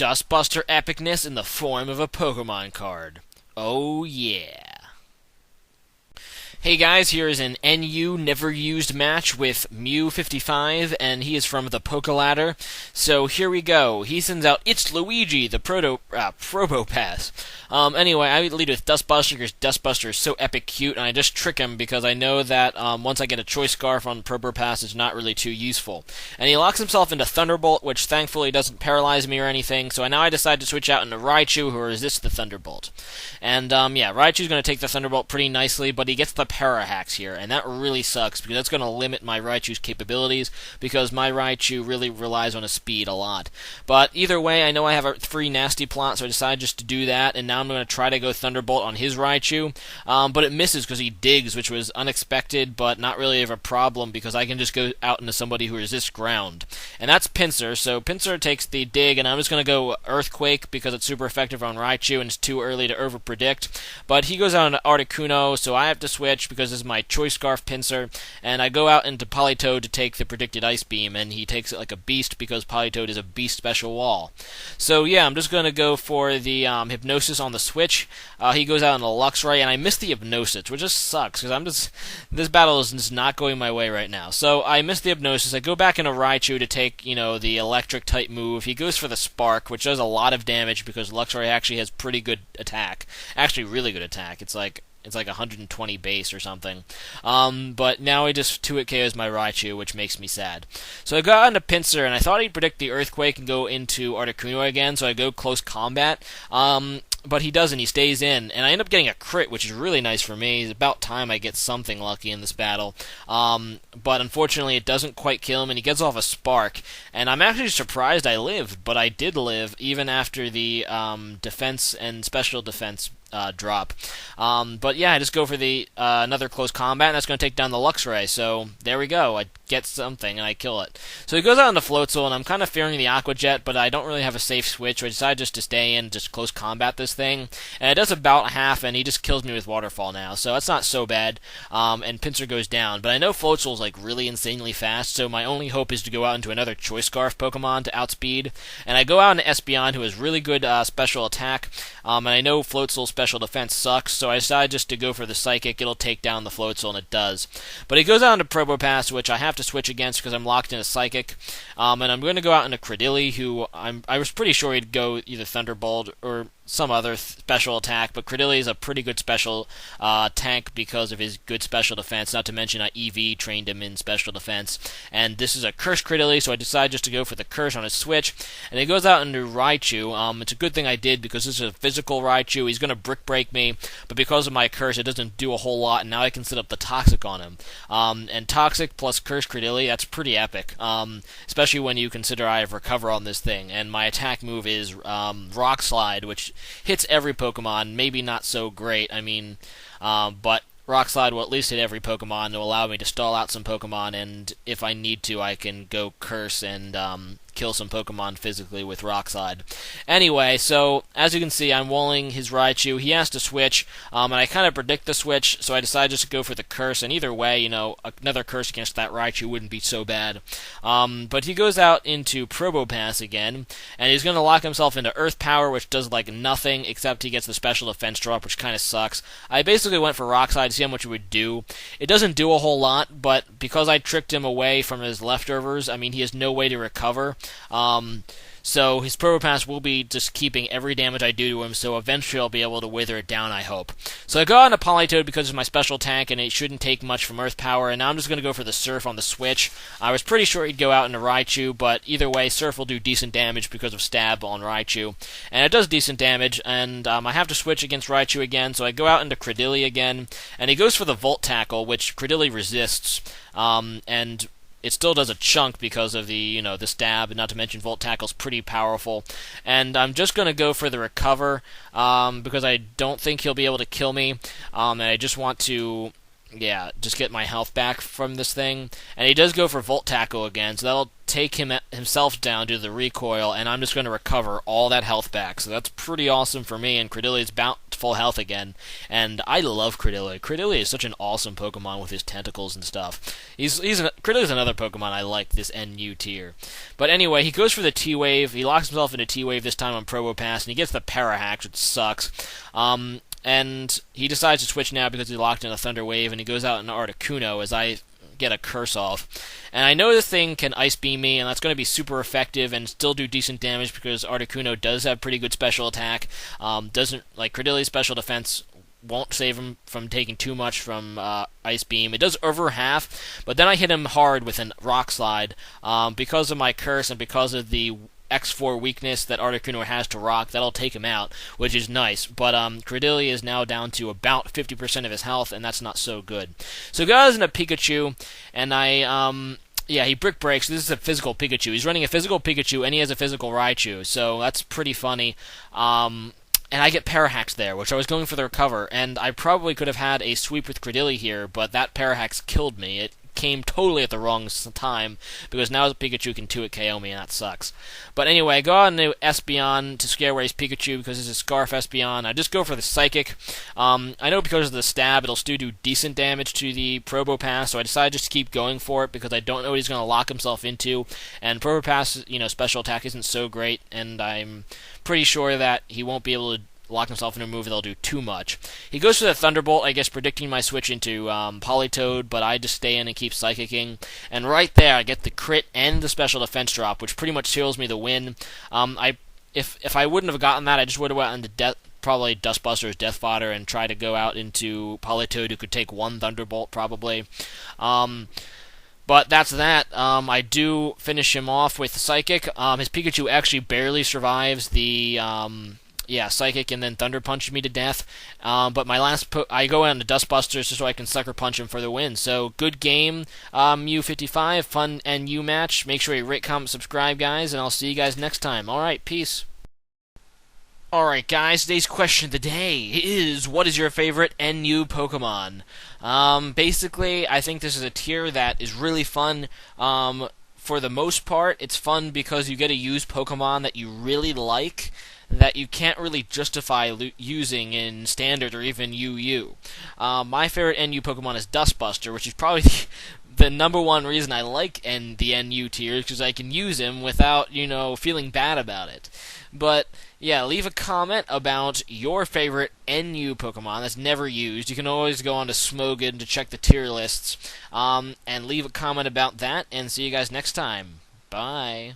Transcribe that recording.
Dustbuster epicness in the form of a Pokemon card. Oh yeah. Hey guys, here is an NU Neverused match with Mew55, and he is from the Pokeladder. So here we go. He sends out It's Luigi, the Probopass. Anyway, I lead with Dustbuster because Dustbuster is so epic cute, and I just trick him because I know that once I get a Choice Scarf on Probopass, it's not really too useful. And he locks himself into Thunderbolt, which thankfully doesn't paralyze me or anything, so now I decide to switch out into Raichu, who resists the Thunderbolt. And yeah, Raichu's going to take the Thunderbolt pretty nicely, but he gets the Para-Hacks here, and that really sucks because that's going to limit my Raichu's capabilities because my Raichu really relies on his speed a lot. But either way, I know I have a free nasty plot, so I decided just to do that, and now I'm going to try to go Thunderbolt on his Raichu, but it misses because he digs, which was unexpected, but not really of a problem because I can just go out into somebody who resists ground. And that's Pinsir, so Pinsir takes the dig, and I'm just going to go Earthquake because it's super effective on Raichu and it's too early to overpredict. But he goes out into Articuno, so I have to switch because this is my Choice Scarf Pinsir, and I go out into Politoed to take the predicted Ice Beam, and he takes it like a beast because Politoed is a beast special wall. So yeah, I'm just going to go for the Hypnosis on the switch. He goes out into Luxray, and I missed the Hypnosis, which just sucks because this battle is just not going my way right now. So I missed the Hypnosis. I go back into Raichu to take, the electric type move. He goes for the Spark, which does a lot of damage because Luxray actually has pretty good attack. Actually, really good attack. It's like 120 base or something. But now he just 2-hit KOs my Raichu, which makes me sad. So I got into Pinsir, and I thought he'd predict the Earthquake and go into Articuno again, so I go Close Combat. But he doesn't, he stays in, and I end up getting a crit, which is really nice for me. It's about time I get something lucky in this battle. But unfortunately, it doesn't quite kill him, and he gets off a Spark. And I'm actually surprised I lived, but I did live, even after the defense and special defense drop. But yeah, I just go for the another Close Combat, and that's going to take down the Luxray. So there we go. I get something, and I kill it. So he goes out into Floatzel, and I'm kind of fearing the Aqua Jet, but I don't really have a safe switch, so I decide just to stay in, just Close Combat this thing. And it does about half, and he just kills me with Waterfall now, so that's not so bad. And Pinsir goes down. But I know Floatzel's like really insanely fast, so my only hope is to go out into another Choice Scarf Pokemon to outspeed. And I go out into Espeon, who has really good special attack, and I know Floatzel's special defense sucks, so I decided just to go for the Psychic. It'll take down the Floatzel, and it does. But he goes out into Probopass, which I have to switch against because I'm locked in a Psychic. And I'm going to go out into Cradily, who I was pretty sure he'd go either Thunderbolt or some other special attack, but Cradily is a pretty good special tank because of his good special defense, not to mention I EV trained him in special defense. And this is a Curse Cradily, so I decided just to go for the Curse on his switch. And he goes out into Raichu. It's a good thing I did because this is a physical Raichu. He's going to Brick Break me, but because of my Curse, it doesn't do a whole lot, and now I can set up the Toxic on him. And Toxic plus Curse Cradily, that's pretty epic, especially when you consider I have Recover on this thing. And my attack move is Rock Slide, which hits every Pokemon, maybe not so great, but Rock Slide will at least hit every Pokemon to allow me to stall out some Pokemon, and if I need to, I can go Curse and kill some Pokemon physically with Rock Slide. Anyway, so as you can see, I'm walling his Raichu. He has to switch, and I kind of predict the switch, so I decided just to go for the Curse, and either way, another Curse against that Raichu wouldn't be so bad. But he goes out into Probopass again, and he's going to lock himself into Earth Power, which does like nothing, except he gets the special defense drop, which kind of sucks. I basically went for Rock Slide to see how much it would do. It doesn't do a whole lot, but because I tricked him away from his leftovers, he has no way to recover. So his Probopass will be just keeping every damage I do to him, so eventually I'll be able to wither it down, I hope. So I go on to Politoed because of my special tank, and it shouldn't take much from Earth Power, and now I'm just going to go for the Surf on the switch. I was pretty sure he'd go out into Raichu, but either way, Surf will do decent damage because of Stab on Raichu. And it does decent damage, and I have to switch against Raichu again, so I go out into Cradily again, and he goes for the Volt Tackle, which Cradily resists, and it still does a chunk because of the stab, and not to mention Volt Tackle's pretty powerful. And I'm just going to go for the Recover, because I don't think he'll be able to kill me, and I just want to, just get my health back from this thing. And he does go for Volt Tackle again, so that'll take himself down due to the recoil, and I'm just going to recover all that health back. So that's pretty awesome for me, and Cradily is about to full health again. And I love Cradily. Cradily is such an awesome Pokemon with his tentacles and stuff. Cradily's another Pokemon I like this NU tier. But anyway, he goes for the T-Wave. He locks himself into T-Wave this time on Probopass, and he gets the Parahax, which sucks. And he decides to switch now because he locked in a Thunder Wave, and he goes out in Articuno as I get a Curse off. And I know this thing can Ice Beam me, and that's going to be super effective and still do decent damage because Articuno does have pretty good special attack. Doesn't, like, Cradily's special defense won't save him from taking too much from Ice Beam. It does over half, but then I hit him hard with a Rock Slide because of my Curse and because of the X4 weakness that Articuno has to Rock. That'll take him out, which is nice. But Cradily is now down to about 50% of his health, and that's not so good. So goes into Pikachu, and he Brick Breaks. This is a physical Pikachu. He's running a physical Pikachu, and he has a physical Raichu, so that's pretty funny. And I get Parahax there, which I was going for the recover, and I probably could have had a sweep with Cradily here, but that Parahax killed me. It came totally at the wrong time, because now Pikachu can 2-hit KO me, and that sucks. But anyway, I go out into Espeon to Scare Race Pikachu, because it's a Scarf Espeon. I just go for the Psychic. I know because of the stab, it'll still do decent damage to the Probopass, so I decided just to keep going for it, because I don't know what he's going to lock himself into, and Probopass, special attack isn't so great, and I'm pretty sure that he won't be able to lock himself into a move that'll do too much. He goes for the Thunderbolt, I guess predicting my switch into Politoed, but I just stay in and keep Psychicking. And right there, I get the crit and the special defense drop, which pretty much seals me the win. If I wouldn't have gotten that, I just would have went into probably Dustbuster's Death Fodder and try to go out into Politoed, who could take one Thunderbolt probably. But that's that. I do finish him off with the Psychic. His Pikachu actually barely survives the Psychic and then Thunder Punch me to death. But my I go on to Dustbusters just so I can Sucker Punch him for the win. So, good game, Mew55, fun NU match. Make sure you rate, comment, subscribe, guys, and I'll see you guys next time. Alright, peace. Alright, guys, today's question of the day is, what is your favorite NU Pokemon? Basically, I think this is a tier that is really fun. For the most part, it's fun because you get to use Pokemon that you really like, that you can't really justify using in Standard or even UU. My favorite NU Pokemon is Dustbuster, which is probably the number one reason I like the NU tier, because I can use him without, feeling bad about it. But, yeah, leave a comment about your favorite NU Pokemon that's never used. You can always go on to Smogon to check the tier lists, and leave a comment about that, and see you guys next time. Bye.